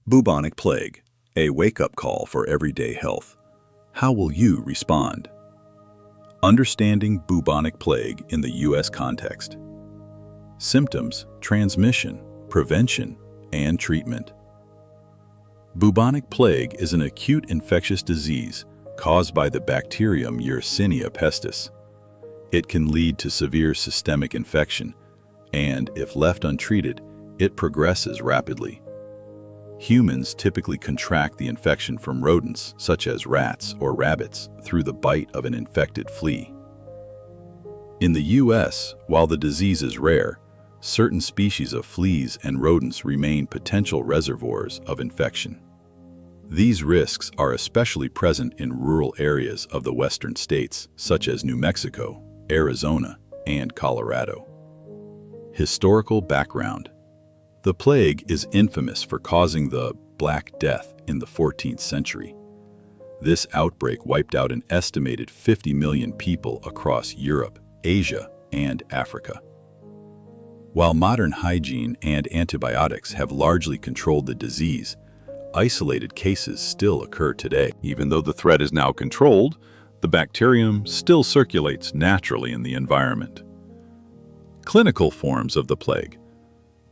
Bubonic plague, a wake-up call for everyday health. How will you respond? Understanding bubonic plague in the U.S. context. Symptoms, transmission, prevention, and treatment. Bubonic plague is an acute infectious disease caused by the bacterium Yersinia pestis. It can lead to severe systemic infection, and if left untreated, it progresses rapidly. Humans typically contract the infection from rodents, such as rats or rabbits, through the bite of an infected flea. In the U.S., while the disease is rare, certain species of fleas and rodents remain potential reservoirs of infection. These risks are especially present in rural areas of the western states, such as New Mexico, Arizona, and Colorado. Historical background. The plague is infamous for causing the Black Death in the 14th century. This outbreak wiped out an estimated 50 million people across Europe, Asia, and Africa. While modern hygiene and antibiotics have largely controlled the disease, isolated cases still occur today. Even though the threat is now controlled, the bacterium still circulates naturally in the environment. Clinical forms of the plague.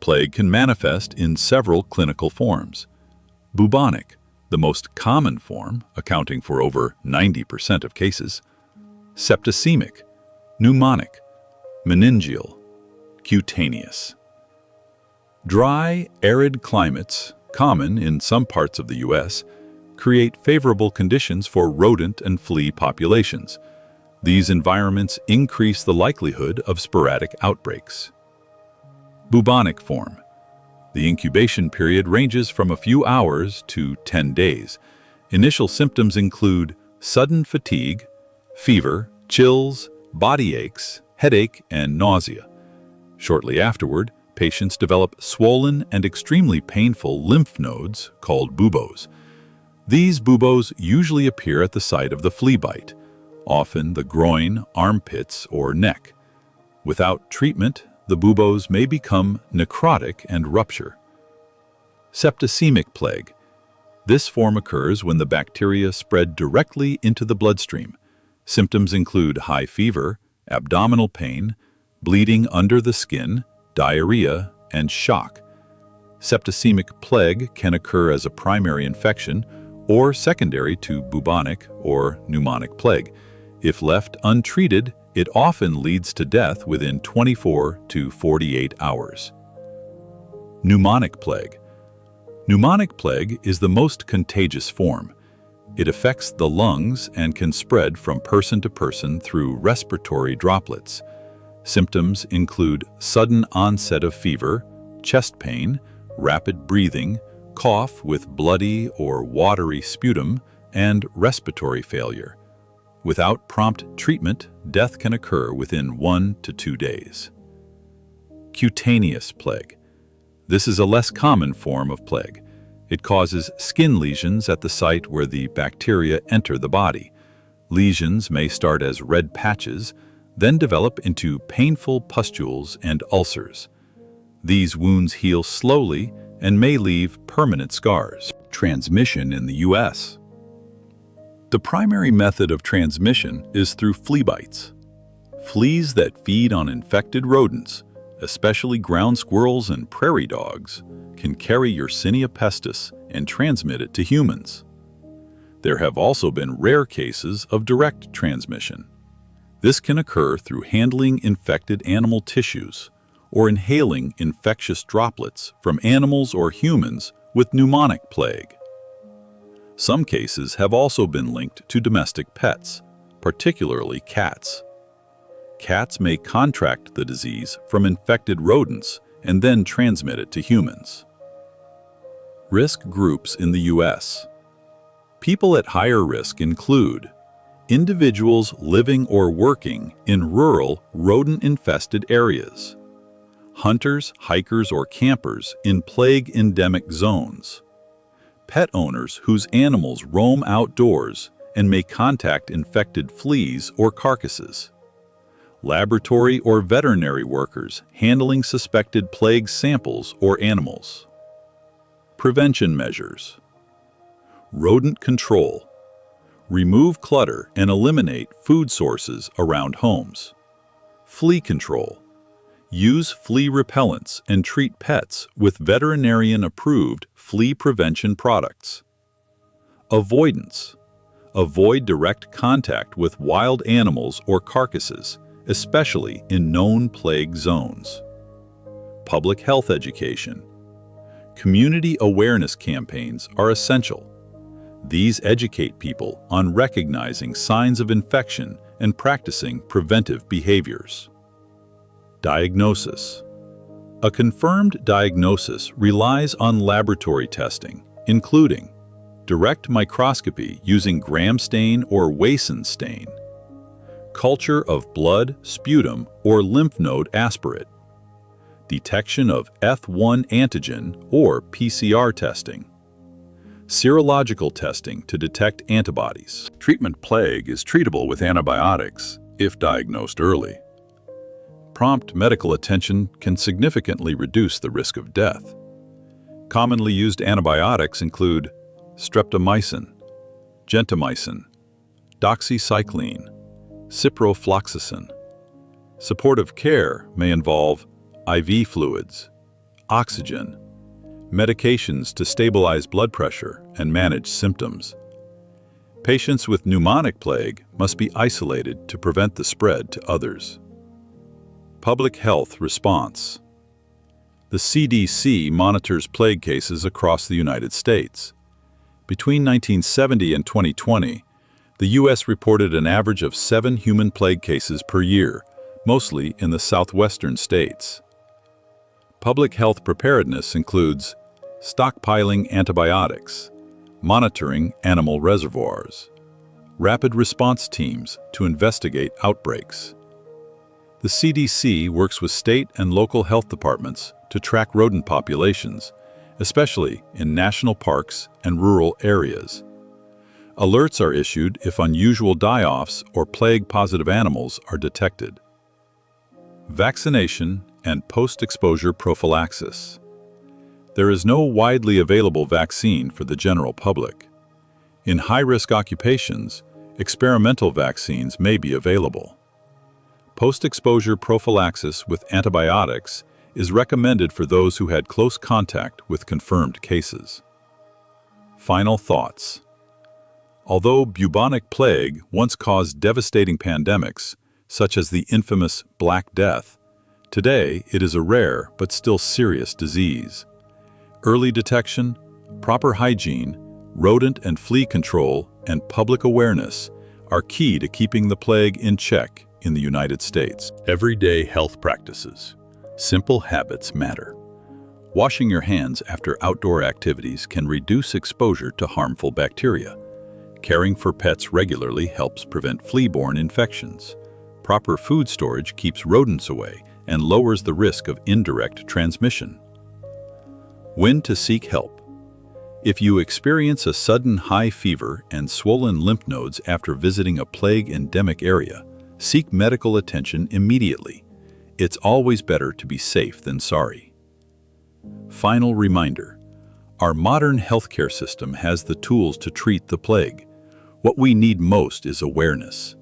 Plague can manifest in several clinical forms. Bubonic, the most common form, accounting for over 90% of cases. Septicemic, pneumonic, meningeal, cutaneous. Dry, arid climates, common in some parts of the U.S., create favorable conditions for rodent and flea populations. These environments increase the likelihood of sporadic outbreaks. Bubonic form. The incubation period ranges from a few hours to 10 days. Initial symptoms include sudden fatigue, fever, chills, body aches, headache, and nausea. Shortly afterward, patients develop swollen and extremely painful lymph nodes called buboes. These buboes usually appear at the site of the flea bite, often the groin, armpits, or neck. Without treatment, the buboes may become necrotic and rupture. Septicemic plague. This form occurs when the bacteria spread directly into the bloodstream. Symptoms include high fever, abdominal pain, bleeding under the skin, diarrhea, and shock. Septicemic plague can occur as a primary infection or secondary to bubonic or pneumonic plague. If left untreated, it often leads to death within 24 to 48 hours. Pneumonic plague. Pneumonic plague is the most contagious form. It affects the lungs and can spread from person to person through respiratory droplets. Symptoms include sudden onset of fever, chest pain, rapid breathing, cough with bloody or watery sputum, and respiratory failure. Without prompt treatment, death can occur within 1 to 2 days. Cutaneous plague. This is a less common form of plague. It causes skin lesions at the site where the bacteria enter the body. Lesions may start as red patches, then develop into painful pustules and ulcers. These wounds heal slowly and may leave permanent scars. Transmission in the U.S. The primary method of transmission is through flea bites. Fleas that feed on infected rodents, especially ground squirrels and prairie dogs, can carry Yersinia pestis and transmit it to humans. There have also been rare cases of direct transmission. This can occur through handling infected animal tissues or inhaling infectious droplets from animals or humans with pneumonic plague. Some cases have also been linked to domestic pets, particularly cats. Cats may contract the disease from infected rodents and then transmit it to humans. Risk groups in the U.S. People at higher risk include individuals living or working in rural, rodent-infested areas, hunters, hikers, or campers in plague-endemic zones, pet owners whose animals roam outdoors and may contact infected fleas or carcasses, laboratory or veterinary workers handling suspected plague samples or animals. Prevention measures. Rodent control. Remove clutter and eliminate food sources around homes. Flea control. Use flea repellents and treat pets with veterinarian-approved flea prevention products. Avoidance. Avoid direct contact with wild animals or carcasses, especially in known plague zones. Public health education. Community awareness campaigns are essential. These educate people on recognizing signs of infection and practicing preventive behaviors. Diagnosis. A confirmed diagnosis relies on laboratory testing, including direct microscopy using gram stain or Wason stain, culture of blood, sputum, or lymph node aspirate, detection of F1 antigen or PCR testing, serological testing to detect antibodies. Treatment plague is treatable with antibiotics if diagnosed early. Prompt medical attention can significantly reduce the risk of death. Commonly used antibiotics include streptomycin, gentamicin, doxycycline, ciprofloxacin. Supportive care may involve IV fluids, oxygen, medications to stabilize blood pressure and manage symptoms. Patients with pneumonic plague must be isolated to prevent the spread to others. Public health response. The CDC monitors plague cases across the United States. Between 1970 and 2020, the U.S. reported an average of 7 human plague cases per year, mostly in the southwestern states. Public health preparedness includes stockpiling antibiotics, monitoring animal reservoirs, rapid response teams to investigate outbreaks. The CDC works with state and local health departments to track rodent populations, especially in national parks and rural areas. Alerts are issued if unusual die-offs or plague-positive animals are detected. Vaccination and post-exposure prophylaxis. There is no widely available vaccine for the general public. In high-risk occupations, experimental vaccines may be available. Post-exposure prophylaxis with antibiotics is recommended for those who had close contact with confirmed cases. Final thoughts. Although bubonic plague once caused devastating pandemics, such as the infamous Black Death, today it is a rare but still serious disease. Early detection, proper hygiene, rodent and flea control, and public awareness are key to keeping the plague in check in the United States. Everyday health practices. Simple habits matter. Washing your hands after outdoor activities can reduce exposure to harmful bacteria. Caring for pets regularly helps prevent flea-borne infections. Proper food storage keeps rodents away and lowers the risk of indirect transmission. When to seek help. If you experience a sudden high fever and swollen lymph nodes after visiting a plague-endemic area, seek medical attention immediately. It's always better to be safe than sorry. Final reminder. Our modern healthcare system has the tools to treat the plague. What we need most is awareness.